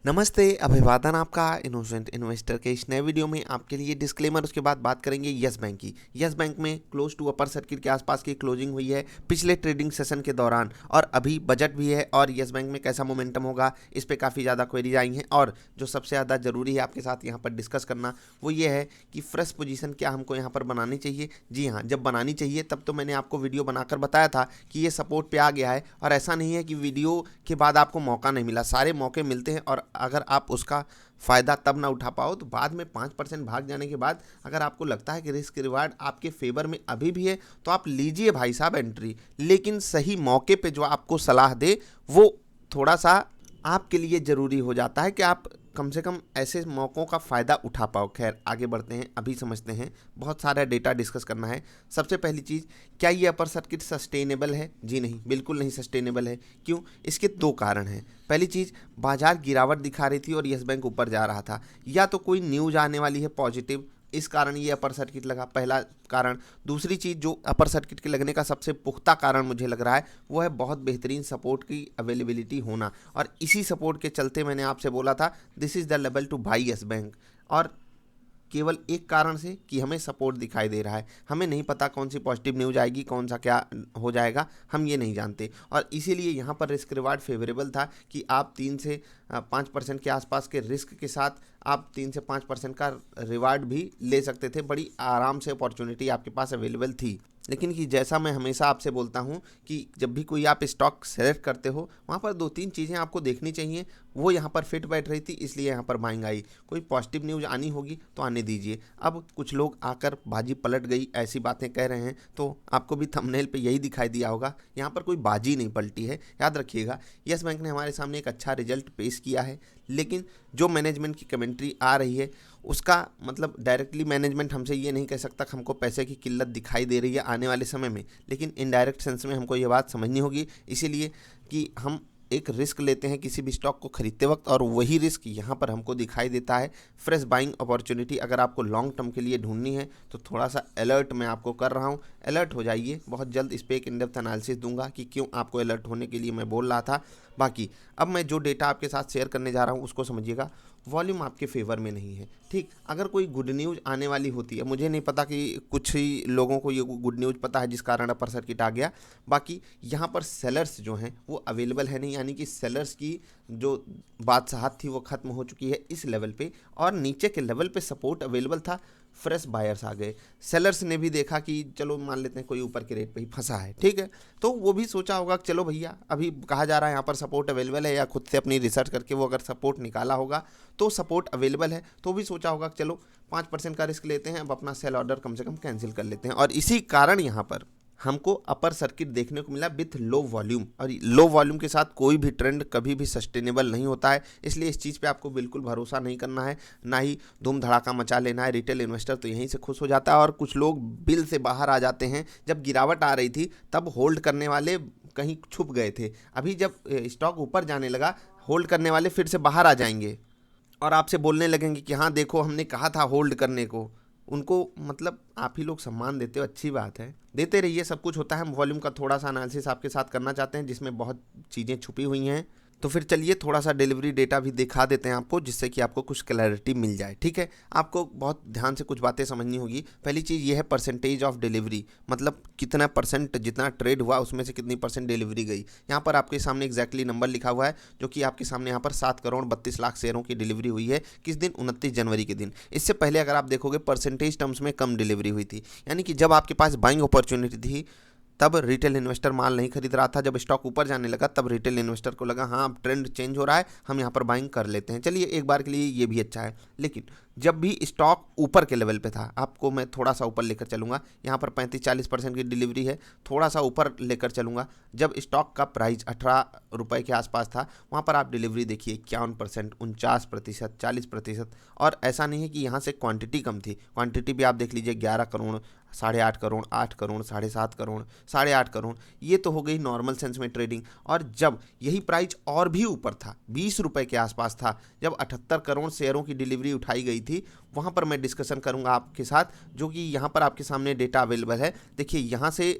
नमस्ते, अभिवादन आपका इनोसेंट इन्वेस्टर के इस नए वीडियो में आपके लिए डिस्क्लेमर। उसके बाद बात करेंगे यस बैंक की। यस बैंक में क्लोज टू अपर सर्किट के आसपास की क्लोजिंग हुई है पिछले ट्रेडिंग सेशन के दौरान, और अभी बजट भी है और यस बैंक में कैसा मोमेंटम होगा इस पे काफ़ी ज़्यादा क्वेरीज आई हैं। और जो सबसे ज़्यादा ज़रूरी है आपके साथ यहाँ पर डिस्कस करना वो ये है कि फ्रेश पोजीशन क्या हमको यहाँ पर बनानी चाहिए। जी हाँ, जब बनानी चाहिए तब तो मैंने आपको वीडियो बनाकर बताया था कि ये सपोर्ट पे आ गया है, और ऐसा नहीं है कि वीडियो के बाद आपको मौका नहीं मिला। सारे मौके मिलते हैं, और अगर आप उसका फ़ायदा तब ना उठा पाओ तो बाद में 5% भाग जाने के बाद अगर आपको लगता है कि रिस्क रिवार्ड आपके फेवर में अभी भी है तो आप लीजिए भाई साहब एंट्री। लेकिन सही मौके पे जो आपको सलाह दे वो थोड़ा सा आपके लिए ज़रूरी हो जाता है कि आप कम से कम ऐसे मौक़ों का फ़ायदा उठा पाओ। खैर आगे बढ़ते हैं, अभी समझते हैं, बहुत सारा डेटा डिस्कस करना है। सबसे पहली चीज़, क्या ये अपर सर्किट सस्टेनेबल है? जी नहीं, बिल्कुल नहीं सस्टेनेबल है। क्यों? इसके दो कारण हैं। पहली चीज़, बाजार गिरावट दिखा रही थी और यस बैंक ऊपर जा रहा था, या तो कोई न्यूज़ आने वाली है पॉजिटिव, इस कारण ये अपर सर्किट लगा, पहला कारण। दूसरी चीज़ जो अपर सर्किट के लगने का सबसे पुख्ता कारण मुझे लग रहा है वो है बहुत बेहतरीन सपोर्ट की अवेलेबिलिटी होना, और इसी सपोर्ट के चलते मैंने आपसे बोला था this is the level two by yes bank. और केवल एक कारण से कि हमें सपोर्ट दिखाई दे रहा है, हमें नहीं पता कौन सी पॉजिटिव न्यूज़ आएगी, कौन सा क्या हो जाएगा, हम ये नहीं जानते। और इसीलिए यहाँ पर रिस्क रिवार्ड फेवरेबल था कि आप 3 से 5% के आसपास के रिस्क के साथ आप 3 से 5% का रिवार्ड भी ले सकते थे। बड़ी आराम से अपॉर्चुनिटी आपके पास अवेलेबल थी। लेकिन कि जैसा मैं हमेशा आपसे बोलता हूँ कि जब भी कोई आप स्टॉक सेलेक्ट करते हो वहाँ पर 2-3 चीज़ें आपको देखनी चाहिए। वो यहाँ पर फिट बैठ रही थी इसलिए यहाँ पर बाइंग आई। कोई पॉजिटिव न्यूज़ आनी होगी तो आने दीजिए। अब कुछ लोग आकर बाजी पलट गई ऐसी बातें कह रहे हैं, तो आपको भी थंबनेल पे यही दिखाई दिया होगा। यहाँ पर कोई बाजी नहीं पलटी है, याद रखिएगा। यस बैंक ने हमारे सामने एक अच्छा रिजल्ट पेश किया है, लेकिन जो मैनेजमेंट की कमेंट्री आ रही है उसका मतलब डायरेक्टली मैनेजमेंट हमसे ये नहीं कह सकता कि हमको पैसे की किल्लत दिखाई दे रही है आने वाले समय में, लेकिन इनडायरेक्ट सेंस में हमको ये बात समझनी होगी। इसीलिए कि हम एक रिस्क लेते हैं किसी भी स्टॉक को खरीदते वक्त, और वही रिस्क यहाँ पर हमको दिखाई देता है। फ्रेश बाइंग अपॉर्चुनिटी अगर आपको लॉन्ग टर्म के लिए ढूंढनी है तो थोड़ा सा अलर्ट मैं आपको कर रहा हूँ, अलर्ट हो जाइए। बहुत जल्द इस पर एक इन डेप्थ एनालिसिस दूंगा कि क्यों आपको अलर्ट होने के लिए मैं बोल रहा था। बाकी अब मैं जो डेटा आपके साथ शेयर करने जा रहा हूँ उसको समझिएगा। वॉल्यूम आपके फेवर में नहीं है, ठीक। अगर कोई गुड न्यूज़ आने वाली होती है, मुझे नहीं पता कि कुछ ही लोगों को ये गुड न्यूज़ पता है जिस कारण अपर सर्किट आ गया। बाकी यहाँ पर सेलर्स जो हैं वो अवेलेबल है नहीं, यानी कि सेलर्स की जो बादशाहत थी वो ख़त्म हो चुकी है इस लेवल पे, और नीचे के लेवल पे सपोर्ट अवेलेबल था। फ्रेश बायर्स आ गए, सेलर्स ने भी देखा कि चलो मान लेते हैं कोई ऊपर के रेट पे ही फंसा है, ठीक है, तो वो भी सोचा होगा कि चलो भैया अभी कहा जा रहा है यहाँ पर सपोर्ट अवेलेबल है, या खुद से अपनी रिसर्च करके वो अगर सपोर्ट निकाला होगा तो सपोर्ट अवेलेबल है, तो भी सोचा होगा कि चलो 5% का रिस्क लेते हैं, अब अपना सेल ऑर्डर कम से कम कैंसिल कर लेते हैं। और इसी कारण यहाँ पर हमको अपर सर्किट देखने को मिला विथ लो वॉल्यूम, और लो वॉल्यूम के साथ कोई भी ट्रेंड कभी भी सस्टेनेबल नहीं होता है। इसलिए इस चीज़ पे आपको बिल्कुल भरोसा नहीं करना है, ना ही धूम धड़ाका मचा लेना है। रिटेल इन्वेस्टर तो यहीं से खुश हो जाता है, और कुछ लोग बिल से बाहर आ जाते हैं। जब गिरावट आ रही थी तब होल्ड करने वाले कहीं छुप गए थे, अभी जब स्टॉक ऊपर जाने लगा होल्ड करने वाले फिर से बाहर आ जाएंगे और आपसे बोलने लगेंगे कि हाँ देखो हमने कहा था होल्ड करने को। उनको मतलब आप ही लोग सम्मान देते हो, अच्छी बात है, देते रहिए, सब कुछ होता है। हम वॉल्यूम का थोड़ा सा एनालिसिस आपके साथ करना चाहते हैं जिसमें बहुत चीज़ें छुपी हुई हैं। तो फिर चलिए थोड़ा सा डिलीवरी डेटा भी दिखा देते हैं आपको, जिससे कि आपको कुछ क्लैरिटी मिल जाए, ठीक है। आपको बहुत ध्यान से कुछ बातें समझनी होगी। पहली चीज़ ये है परसेंटेज ऑफ डिलीवरी, मतलब कितना परसेंट जितना ट्रेड हुआ उसमें से कितनी परसेंट डिलीवरी गई। यहाँ पर आपके सामने एग्जैक्टली नंबर लिखा हुआ है, जो कि आपके सामने यहाँ पर 7,32,00,000 शेयरों की डिलीवरी हुई है। किस दिन? 29 जनवरी के दिन। इससे पहले अगर आप देखोगे परसेंटेज टर्म्स में कम डिलीवरी हुई थी, यानी कि जब आपके पास बाइंग अपॉर्चुनिटी थी तब रिटेल इन्वेस्टर माल नहीं खरीद रहा था। जब स्टॉक ऊपर जाने लगा तब रिटेल इन्वेस्टर को लगा हाँ अब ट्रेंड चेंज हो रहा है, हम यहाँ पर बाइंग कर लेते हैं। चलिए एक बार के लिए ये भी अच्छा है। लेकिन जब भी स्टॉक ऊपर के लेवल पे था, आपको मैं थोड़ा सा ऊपर लेकर चलूँगा, यहाँ पर 35-40% की डिलीवरी है, थोड़ा सा ऊपर लेकर चलूँगा। जब स्टॉक का प्राइस 18 रुपये के आसपास था, वहाँ पर आप डिलीवरी देखिए 51%, 49%, 40%। और ऐसा नहीं है कि यहाँ से क्वांटिटी कम थी, क्वांटिटी भी आप देख लीजिए 11 करोड़, 8.5 करोड़, 8 करोड़, 7.5 करोड़, 8.5 करोड़। ये तो हो गई नॉर्मल सेंस में ट्रेडिंग। और जब यही प्राइस और भी ऊपर था, 20 रुपये के आसपास था, जब 78 करोड़ शेयरों की डिलीवरी उठाई गई थी, वहाँ पर मैं डिस्कशन करूँगा आपके साथ, जो कि यहाँ पर आपके सामने डेटा अवेलेबल है। देखिए यहाँ से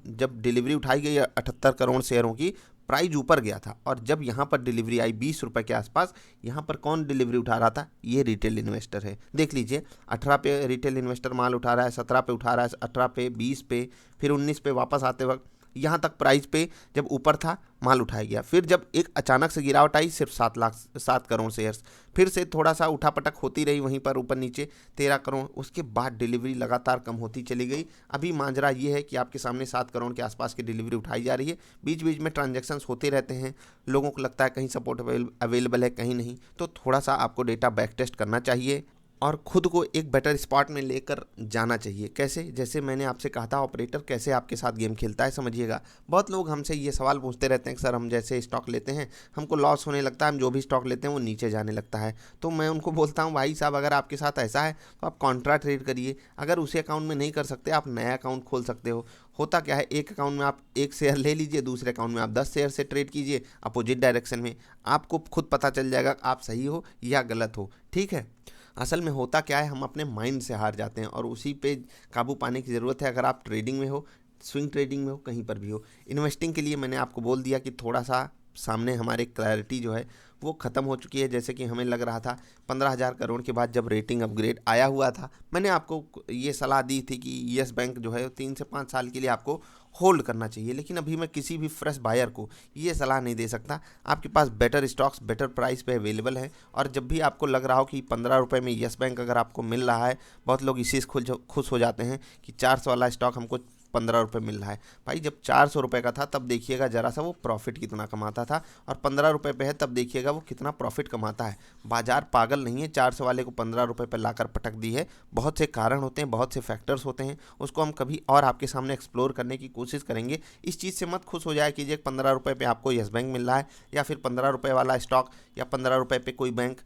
जब डिलीवरी उठाई गई 78 करोड़ शेयरों की, प्राइस ऊपर गया था और जब यहाँ पर डिलीवरी आई 20 रुपये के आसपास, यहाँ पर कौन डिलीवरी उठा रहा था? ये रिटेल इन्वेस्टर है। देख लीजिए 18 पे रिटेल इन्वेस्टर माल उठा रहा है, 17 पे उठा रहा है, 18 पे, 20 पे, फिर 19 पे वापस आते वक्त यहाँ तक प्राइस पे जब ऊपर था माल उठाया गया। फिर जब एक अचानक से गिरावट आई सिर्फ 7 करोड़ शेयर्स, फिर से थोड़ा सा उठापटक होती रही वहीं पर ऊपर नीचे 13 करोड़, उसके बाद डिलीवरी लगातार कम होती चली गई। अभी मांजरा ये है कि आपके सामने 7 करोड़ के आसपास की डिलीवरी उठाई जा रही है। बीच बीच में ट्रांजैक्शंस होते रहते हैं, लोगों को लगता है कहीं सपोर्ट अवेलेबल है कहीं नहीं, तो थोड़ा सा आपको डेटा बैक टेस्ट करना चाहिए और खुद को एक बेटर स्पॉट में लेकर जाना चाहिए। कैसे? जैसे मैंने आपसे कहा था ऑपरेटर कैसे आपके साथ गेम खेलता है, समझिएगा। बहुत लोग हमसे ये सवाल पूछते रहते हैं कि सर हम जैसे स्टॉक लेते हैं हमको लॉस होने लगता है, हम जो भी स्टॉक लेते हैं वो नीचे जाने लगता है। तो मैं उनको बोलता हूँ भाई साहब अगर आपके साथ ऐसा है तो आप कॉन्ट्रा ट्रेड करिए। अगर उसी अकाउंट में नहीं कर सकते आप नया अकाउंट खोल सकते हो। होता क्या है, एक अकाउंट में आप 1 शेयर ले लीजिए, दूसरे अकाउंट में आप 10 शेयर से ट्रेड कीजिए अपोजिट डायरेक्शन में। आपको खुद पता चल जाएगा आप सही हो या गलत हो, ठीक है। असल में होता क्या है, हम अपने माइंड से हार जाते हैं और उसी पे काबू पाने की ज़रूरत है। अगर आप ट्रेडिंग में हो, स्विंग ट्रेडिंग में हो, कहीं पर भी हो, इन्वेस्टिंग के लिए मैंने आपको बोल दिया कि थोड़ा सा सामने हमारे क्लैरिटी जो है वो ख़त्म हो चुकी है। जैसे कि हमें लग रहा था 15,000 करोड़ के बाद जब रेटिंग अपग्रेड आया हुआ था, मैंने आपको ये सलाह दी थी कि यस बैंक जो है 3 से 5 साल के लिए आपको होल्ड करना चाहिए। लेकिन अभी मैं किसी भी फ्रेश बायर को ये सलाह नहीं दे सकता। आपके पास बेटर स्टॉक्स बेटर प्राइस पे अवेलेबल है और जब भी आपको लग रहा हो कि 15 रुपये में यस बैंक अगर आपको मिल रहा है, बहुत लोग इसी से खुश हो जाते हैं कि 400 वाला स्टॉक हमको 15 रुपये मिल रहा है। भाई जब 400 रुपये का था तब देखिएगा ज़रा सा वो प्रॉफिट कितना कमाता था और 15 रुपये पे है तब देखिएगा वो कितना प्रॉफिट कमाता है। बाजार पागल नहीं है, 400 वाले को 15 रुपये पर लाकर पटक दी है। बहुत से कारण होते हैं, बहुत से फैक्टर्स होते हैं, उसको हम कभी और आपके सामने एक्सप्लोर करने की कोशिश करेंगे। इस चीज़ से मत खुश हो जाए कीजिए 15 रुपये पे आपको यस बैंक मिल रहा है या फिर 15 रुपये वाला स्टॉक या 15 रुपये पे कोई बैंक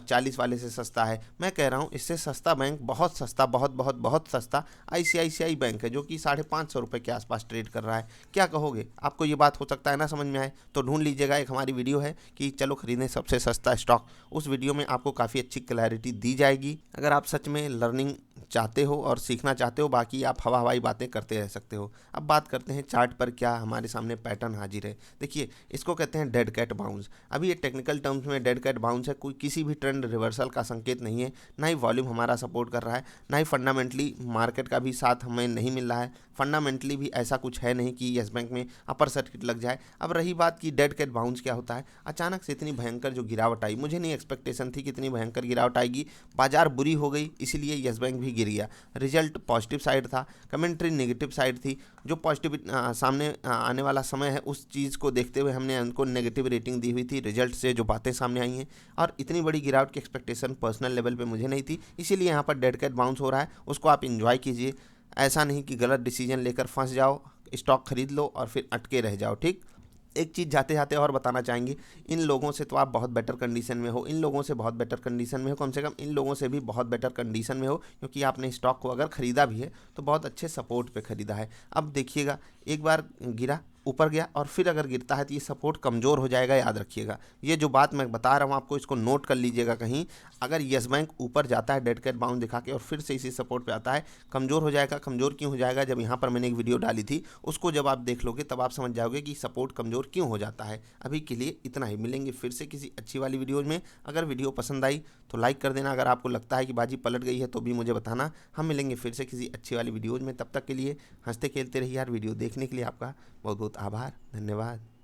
40 वाले से सस्ता है। मैं कह रहा हूँ इससे सस्ता बैंक, बहुत सस्ता, बहुत बहुत बहुत सस्ता ICICI बैंक है जो कि 550 रुपये के आसपास ट्रेड कर रहा है। क्या कहोगे? आपको ये बात हो सकता है ना समझ में आए तो ढूंढ लीजिएगा, एक हमारी वीडियो है कि चलो खरीदें सबसे सस्ता स्टॉक। उस वीडियो में आपको काफ़ी अच्छी क्लैरिटी दी जाएगी अगर आप सच में लर्निंग चाहते हो और सीखना चाहते हो। बाकी आप हवाई बातें करते रह सकते हो। अब बात करते हैं चार्ट पर क्या हमारे सामने पैटर्न हाजिर है। देखिए इसको कहते हैं डेड कैट बाउंस। अभी ये टेक्निकल टर्म्स में डेड कैट बाउंस है, कोई किसी भी ट्रेंड रिवर्सल का संकेत नहीं है। ना ही वॉल्यूम हमारा सपोर्ट कर रहा है, ना ही फंडामेंटली मार्केट का भी साथ हमें नहीं मिल रहा है। फंडामेंटली भी ऐसा कुछ है नहीं कि यस बैंक में अपर सर्किट लग जाए। अब रही बात कि डेड कैट बाउंस क्या होता है, अचानक से इतनी भयंकर जो गिरावट आई, मुझे नहीं एक्सपेक्टेशन थी कि इतनी भयंकर गिरावट आएगी। बाजार बुरी हो गई इसीलिए यस बैंक भी गिर गया। रिजल्ट पॉजिटिव साइड था, कमेंट्री नेगेटिव साइड थी। जो पॉजिटिव सामने आने वाला समय है उस चीज़ को देखते हुए हमने उनको नेगेटिव रेटिंग दी हुई थी। रिजल्ट से जो बातें सामने आई हैं और इतनी बड़ी गिरावट की एक्सपेक्टेशन पर्सनल लेवल पे मुझे नहीं थी, इसीलिए यहाँ पर डेड कैट बाउंस हो रहा है। उसको आप इंजॉय कीजिए, ऐसा नहीं कि गलत डिसीजन लेकर फंस जाओ, स्टॉक खरीद लो और फिर अटके रह जाओ, ठीक। एक चीज़ जाते जाते और बताना चाहेंगे, इन लोगों से तो आप बहुत बेटर कंडीशन में हो, इन लोगों से बहुत बेटर कंडीशन में हो, कम से कम इन लोगों से भी बहुत बेटर कंडीशन में हो, क्योंकि आपने स्टॉक को अगर ख़रीदा भी है तो बहुत अच्छे सपोर्ट पे ख़रीदा है। अब देखिएगा एक बार गिरा, ऊपर गया और फिर अगर गिरता है तो ये सपोर्ट कमज़ोर हो जाएगा, याद रखिएगा। ये जो बात मैं बता रहा हूँ आपको इसको नोट कर लीजिएगा कहीं। अगर यस बैंक ऊपर जाता है डेड कैट बाउंस दिखा के और फिर से इसी सपोर्ट पे आता है, कमज़ोर हो जाएगा। कमज़ोर क्यों हो जाएगा? जब यहाँ पर मैंने एक वीडियो डाली थी उसको जब आप देख लोगे तब आप समझ जाओगे कि सपोर्ट कमज़ोर क्यों हो जाता है। अभी के लिए इतना ही, मिलेंगे फिर से किसी अच्छी वाली वीडियोज़ में। अगर वीडियो पसंद आई तो लाइक कर देना, अगर आपको लगता है कि बाजी पलट गई है तो भी मुझे बताना। हम मिलेंगे फिर से किसी अच्छी वाली वीडियोज़ में, तब तक के लिए हंसते खेलते रहिए यार। वीडियो देखने के लिए आपका बहुत बहुत आभार, धन्यवाद।